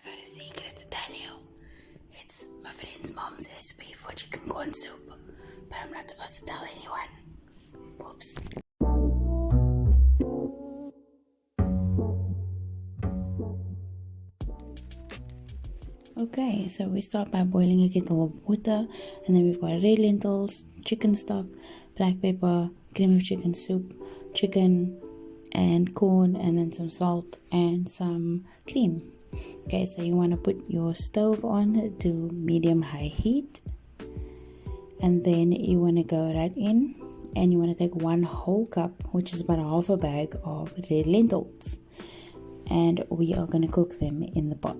got a secret to tell you. It's my friend's mom's recipe for chicken corn soup, but I'm not supposed to tell anyone. Whoops. Okay, so we start by boiling a kettle of water, and then we've got red lentils, chicken stock, black pepper, cream of chicken soup, chicken and corn, and then some salt and some cream. Okay, so you want to put your stove on to medium-high heat, and then you want to go right in and you want to take 1 whole cup, which is about half a bag of red lentils, and we are going to cook them in the pot.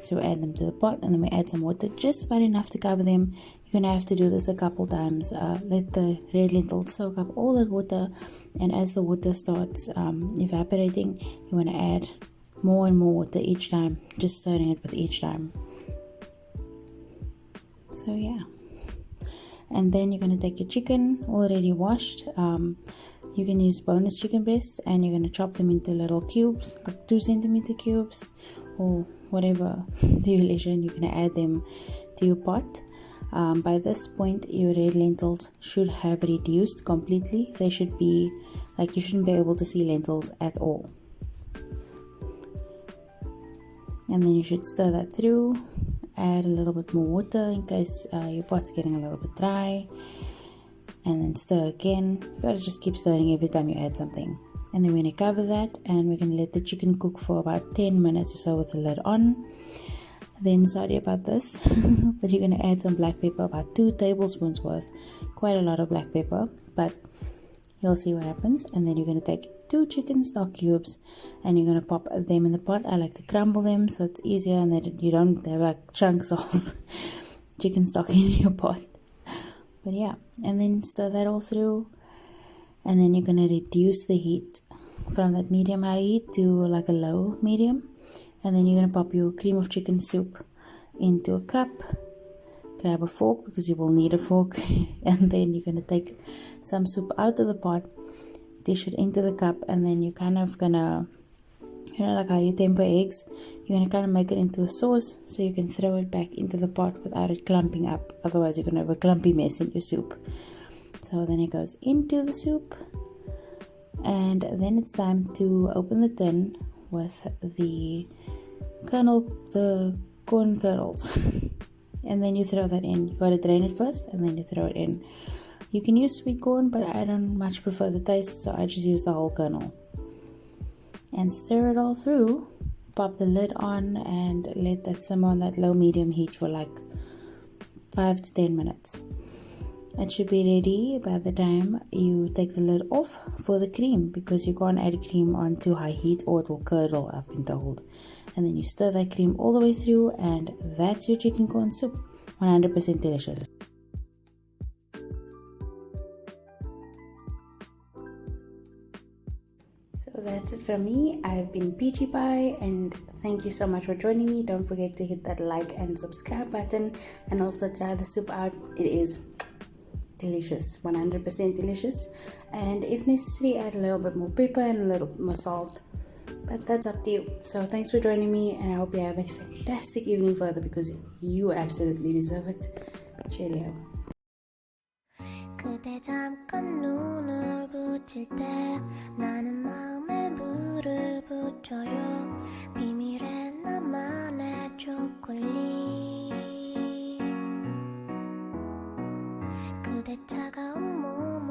So we add them to the pot, and then we add some water, just about enough to cover them. You're going to have to do this a couple times. Let the red lentils soak up all that water, and as the water starts evaporating, you want to add more and more water each time, just stirring it with each time. So yeah. And then you're going to take your chicken already washed. You can use boneless chicken breasts, and you're going to chop them into little cubes, like 2 centimeter cubes, or whatever to your leisure, and you're going to add them to your pot. By this point, your red lentils should have reduced completely. They should be like, you shouldn't be able to see lentils at all. And then you should stir that through. Add a little bit more water in case your pot's getting a little bit dry, and then stir again. You gotta just keep stirring every time you add something. And then we're going to cover that, and we're going to let the chicken cook for about 10 minutes or so with the lid on. Then, sorry about this, but you're going to add some black pepper, about 2 tablespoons worth. Quite a lot of black pepper, but you'll see what happens. And then you're going to take 2 chicken stock cubes, and you're going to pop them in the pot. I like to crumble them so it's easier, and that you don't have like chunks of chicken stock in your pot. But yeah, and then stir that all through. And then you're going to reduce the heat from that medium-high heat to like a low medium. And then you're going to pop your cream of chicken soup into a cup. Grab a fork, because you will need a fork. And then you're going to take some soup out of the pot, dish it into the cup, and then you're kind of going to, like how you temper eggs, you're going to kind of make it into a sauce so you can throw it back into the pot without it clumping up. Otherwise, you're going to have a clumpy mess in your soup. So then it goes into the soup, and then it's time to open the tin with the corn kernels. And then you throw that in. You gotta drain it first, and then you throw it in. You can use sweet corn, but I don't much prefer the taste, so I just use the whole kernel. And stir it all through. Pop the lid on and let that simmer on that low medium heat for like 5 to 10 minutes. It should be ready by the time you take the lid off for the cream, because you can't add cream on too high heat or it will curdle, I've been told. And then you stir that cream all the way through, and that's your chicken corn soup. 100% delicious. So that's it from me. I've been Peachy Pie, and thank you so much for joining me. Don't forget to hit that like and subscribe button, and also try the soup out. It is delicious, 100% delicious, and if necessary add a little bit more pepper and a little more salt, but that's up to you. So thanks for joining me, and I hope you have a fantastic evening further, because you absolutely deserve it. Cheerio. 그대 잠깐 눈을 붙일 때 나는 마음에 불을 붙여요. 비밀의 나만의 초콜릿. 그대 차가운 몸